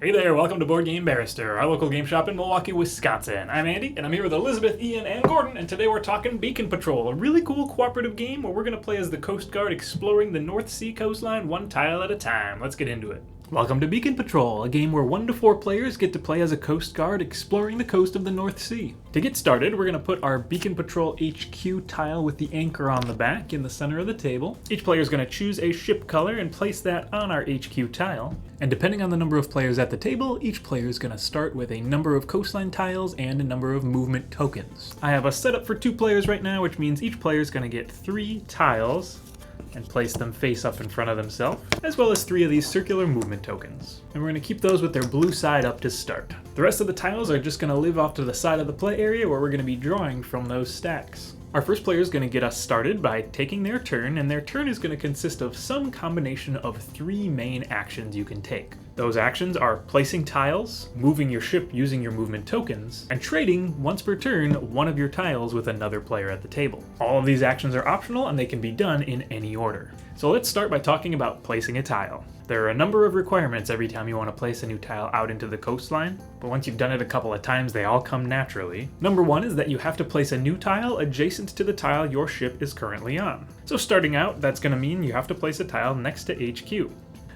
Hey there, welcome to Board Game Barrister, our local game shop in Milwaukee, Wisconsin. I'm Andy, and I'm here with Elizabeth, Ian, and Gordon, and today we're talking Beacon Patrol, a really cool cooperative game where we're going to play as the Coast Guard exploring the North Sea coastline one tile at a time. Let's get into it. Welcome to Beacon Patrol, a game where 1 to 4 players get to play as a Coast Guard exploring the coast of the North Sea. To get started, we're going to put our Beacon Patrol HQ tile with the anchor on the back in the center of the table. Each player is going to choose a ship color and place that on our HQ tile. And depending on the number of players at the table, each player is going to start with a number of coastline tiles and a number of movement tokens. I have a setup for 2 players right now, which means each player is going to get 3 tiles and place them face up in front of themselves, as well as 3 of these circular movement tokens. And we're going to keep those with their blue side up to start. The rest of the tiles are just going to live off to the side of the play area where we're going to be drawing from those stacks. Our first player is going to get us started by taking their turn, and their turn is going to consist of some combination of 3 main actions you can take. Those actions are placing tiles, moving your ship using your movement tokens, and trading, once per turn, one of your tiles with another player at the table. All of these actions are optional and they can be done in any order. So let's start by talking about placing a tile. There are a number of requirements every time you want to place a new tile out into the coastline, but once you've done it a couple of times, they all come naturally. Number 1 is that you have to place a new tile adjacent to the tile your ship is currently on. So starting out, that's going to mean you have to place a tile next to HQ.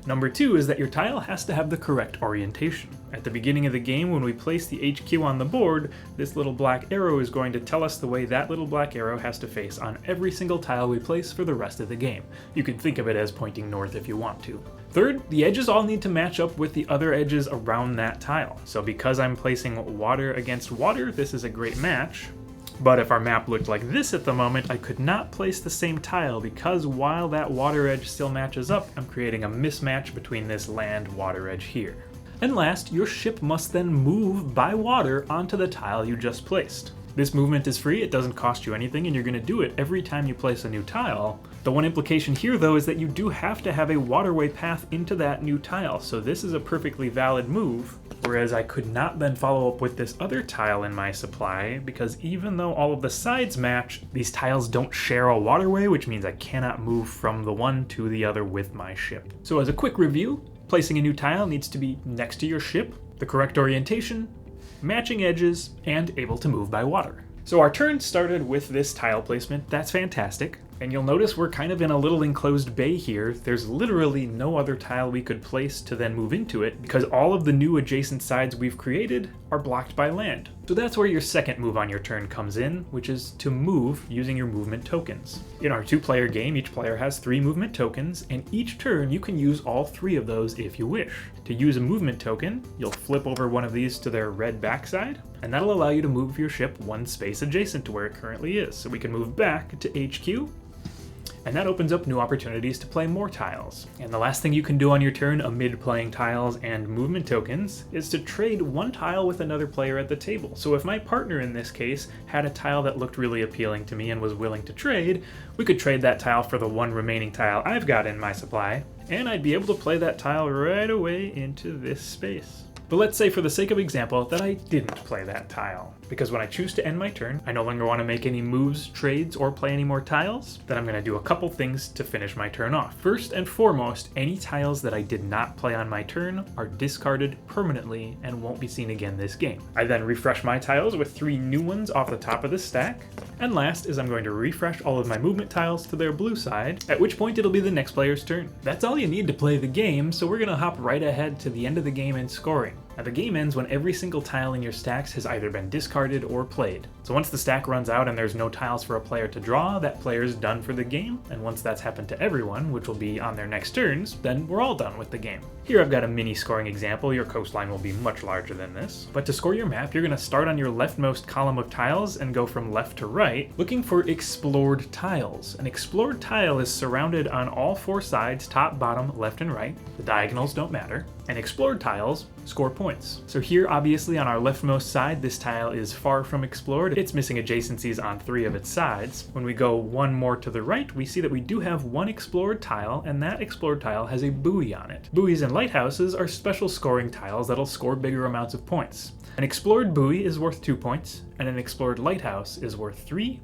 Number 2 is that your tile has to have the correct orientation. At the beginning of the game, when we place the HQ on the board, this little black arrow is going to tell us the way that little black arrow has to face on every single tile we place for the rest of the game. You can think of it as pointing north if you want to. Third, the edges all need to match up with the other edges around that tile. So because I'm placing water against water, this is a great match. But if our map looked like this at the moment, I could not place the same tile because while that water edge still matches up, I'm creating a mismatch between this land water edge here. And last, your ship must then move by water onto the tile you just placed. This movement is free, it doesn't cost you anything, and you're going to do it every time you place a new tile. The one implication here though is that you do have to have a waterway path into that new tile, so this is a perfectly valid move, whereas I could not then follow up with this other tile in my supply, because even though all of the sides match, these tiles don't share a waterway, which means I cannot move from the one to the other with my ship. So as a quick review, placing a new tile needs to be next to your ship, the correct orientation, matching edges, and able to move by water. So our turn started with this tile placement. That's fantastic. And you'll notice we're kind of in a little enclosed bay here. There's literally no other tile we could place to then move into it because all of the new adjacent sides we've created are blocked by land. So that's where your second move on your turn comes in, which is to move using your movement tokens. In our 2-player game, each player has 3 movement tokens, and each turn you can use all 3 of those if you wish. To use a movement token, you'll flip over one of these to their red backside, and that'll allow you to move your ship 1 space adjacent to where it currently is. So we can move back to HQ, and that opens up new opportunities to play more tiles. And the last thing you can do on your turn amid playing tiles and movement tokens is to trade 1 tile with another player at the table. So if my partner in this case had a tile that looked really appealing to me and was willing to trade, we could trade that tile for the 1 remaining tile I've got in my supply, and I'd be able to play that tile right away into this space. But let's say for the sake of example that I didn't play that tile, because when I choose to end my turn, I no longer want to make any moves, trades, or play any more tiles. Then I'm going to do a couple things to finish my turn off. First and foremost, any tiles that I did not play on my turn are discarded permanently and won't be seen again this game. I then refresh my tiles with 3 new ones off the top of the stack. And last is I'm going to refresh all of my movement tiles to their blue side, at which point it'll be the next player's turn. That's all you need to play the game, so we're going to hop right ahead to the end of the game and scoring. Now the game ends when every single tile in your stacks has either been discarded or played. So once the stack runs out and there's no tiles for a player to draw, that player's done for the game, and once that's happened to everyone, which will be on their next turns, then we're all done with the game. Here I've got a mini scoring example. Your coastline will be much larger than this. But to score your map, you're going to start on your leftmost column of tiles and go from left to right, looking for explored tiles. An explored tile is surrounded on all 4 sides, top, bottom, left, and right. The diagonals don't matter. And explored tiles score points. So here, obviously, on our leftmost side, this tile is far from explored. It's missing adjacencies on 3 of its sides. When we go 1 more to the right, we see that we do have 1 explored tile, and that explored tile has a buoy on it. Buoys and lighthouses are special scoring tiles that'll score bigger amounts of points. An explored buoy is worth 2 points, and an explored lighthouse is worth 3.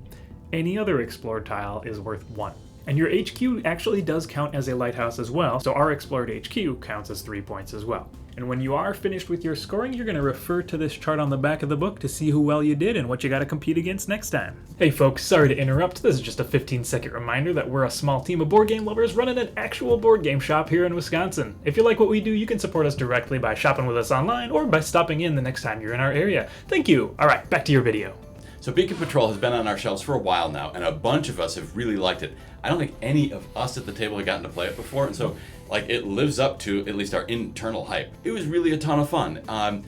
Any other explored tile is worth 1. And your HQ actually does count as a lighthouse as well, so our explored HQ counts as 3 points as well. And when you are finished with your scoring, you're going to refer to this chart on the back of the book to see who well you did and what you got to compete against next time. Hey folks, sorry to interrupt. This is just a 15-second reminder that we're a small team of board game lovers running an actual board game shop here in Wisconsin. If you like what we do, you can support us directly by shopping with us online or by stopping in the next time you're in our area. Thank you. All right, back to your video. So Beacon Patrol has been on our shelves for a while now, and a bunch of us have really liked it. I don't think any of us at the table have gotten to play it before, and so it lives up to at least our internal hype. It was really a ton of fun.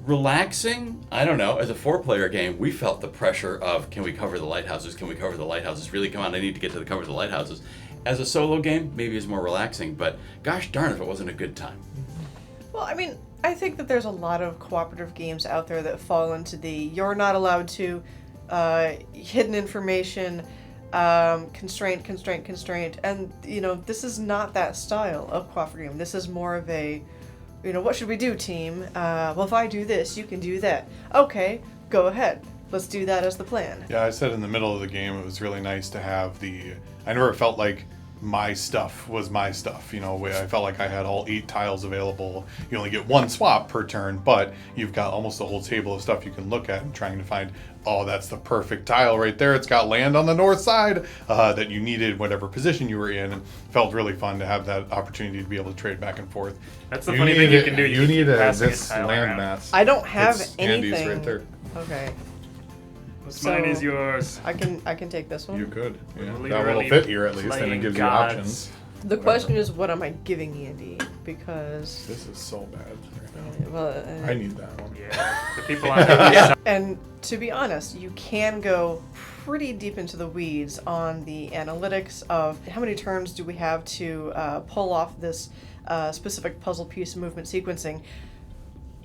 Relaxing, I don't know, as a 4-player game, we felt the pressure of, can we cover the lighthouses? Can we cover the lighthouses? Really, come on, I need to get to the cover of the lighthouses. As a solo game, maybe it's more relaxing, but gosh darn if it wasn't a good time. Well, I mean, I think that there's a lot of cooperative games out there that fall into the you're not allowed to, hidden information, constraint, and, this is not that style of cooperative game. This is more of a, what should we do, team? Well, if I do this, you can do that. Okay, go ahead. Let's do that as the plan. Yeah, I said in the middle of the game, it was really nice to have I never felt like my stuff was my stuff. I felt like I had all 8 tiles available. You only get 1 swap per turn, but you've got almost a whole table of stuff you can look at and trying to find, oh, that's the perfect tile right there. It's got land on the north side that you needed, whatever position you were in. And felt really fun to have that opportunity to be able to trade back and forth. That's the funny thing you can do. You need this land mass. I don't have Andy's anything. right there. Okay. Mine is yours. I can take this one. You could. Yeah. That Literally will fit here at least, and playing it gives gods. you options. The question is, what am I giving Andy? Because This is so bad right now. I need that one. Yeah, the people on here. and to be honest, you can go pretty deep into the weeds on the analytics of how many turns do we have to pull off this specific puzzle piece movement sequencing.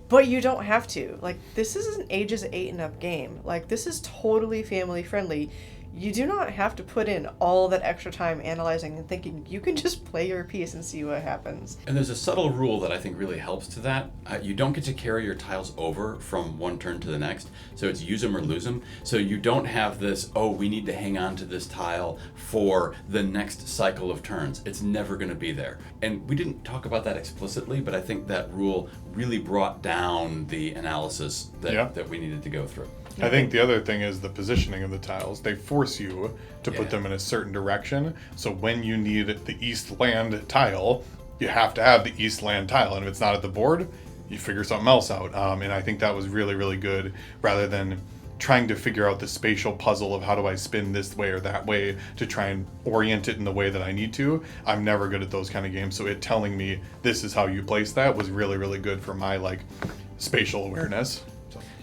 But you don't have to. This is an ages 8 and up game. This is totally family friendly. You do not have to put in all that extra time analyzing and thinking. You can just play your piece and see what happens. And there's a subtle rule that I think really helps to that. You don't get to carry your tiles over from one turn to the next. So it's use them or lose them. So you don't have this, oh, we need to hang on to this tile for the next cycle of turns. It's never going to be there. And we didn't talk about that explicitly, but I think that rule really brought down the analysis that we needed to go through. I think the other thing is the positioning of the tiles. They force you to put them in a certain direction. So when you need the east land tile, you have to have the east land tile. And if it's not at the board, you figure something else out. And I think that was really, really good, rather than trying to figure out the spatial puzzle of how do I spin this way or that way to try and orient it in the way that I need to. I'm never good at those kind of games. So it telling me this is how you place that was really, really good for my spatial awareness.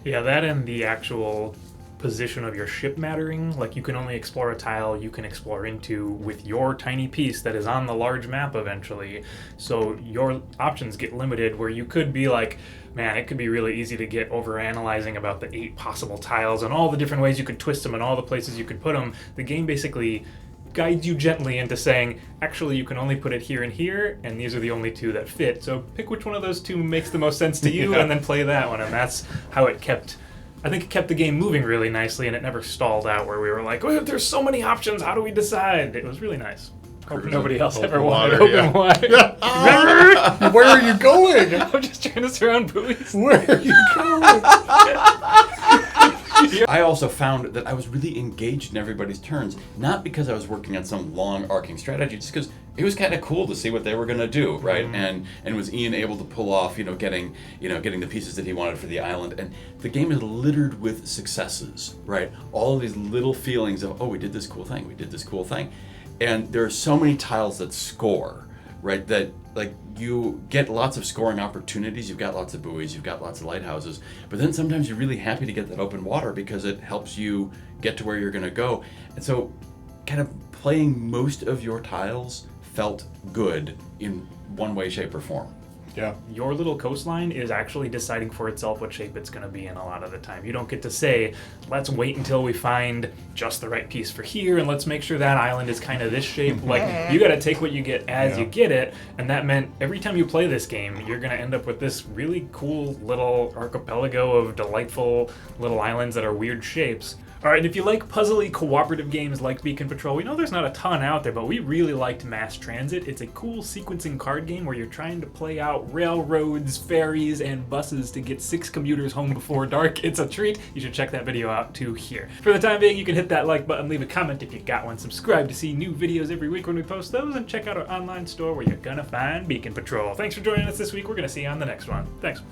Yeah, that and the actual position of your ship mattering. You can only explore a tile you can explore into with your tiny piece that is on the large map eventually. So your options get limited, where you could be man, it could be really easy to get over analyzing about the 8 possible tiles and all the different ways you could twist them and all the places you could put them. The game basically guides you gently into saying, actually, you can only put it here and here, and these are the only 2 that fit. So pick which one of those 2 makes the most sense to you, and then play that one. And that's how it kept the game moving really nicely, and it never stalled out where we were like, oh, there's so many options, how do we decide? It was really nice. Hope nobody else ever wanted open water. Yeah. Where are you going? I'm just trying to surround buoys. Where are you going? I also found that I was really engaged in everybody's turns, not because I was working on some long arcing strategy, just because it was kind of cool to see what they were going to do, right? Mm-hmm. And was Ian able to pull off, getting the pieces that he wanted for the island? And the game is littered with successes, right? All of these little feelings of, oh, we did this cool thing, and there are so many tiles that score, right? That you get lots of scoring opportunities. You've got lots of buoys, you've got lots of lighthouses, but then sometimes you're really happy to get that open water because it helps you get to where you're going to go. And so kind of playing most of your tiles felt good in one way, shape, or form. Yeah. Your little coastline is actually deciding for itself what shape it's going to be in a lot of the time. You don't get to say, let's wait until we find just the right piece for here, and let's make sure that island is kind of this shape. You got to take what you get as you get it, and that meant every time you play this game, you're going to end up with this really cool little archipelago of delightful little islands that are weird shapes. All right, and if you like puzzly cooperative games like Beacon Patrol, we know there's not a ton out there, but we really liked Mass Transit. It's a cool sequencing card game where you're trying to play out railroads, ferries, and buses to get 6 commuters home before dark. It's a treat. You should check that video out too here. For the time being, you can hit that like button, leave a comment if you got one, subscribe to see new videos every week when we post those, and check out our online store where you're gonna find Beacon Patrol. Thanks for joining us this week. We're gonna see you on the next one. Thanks.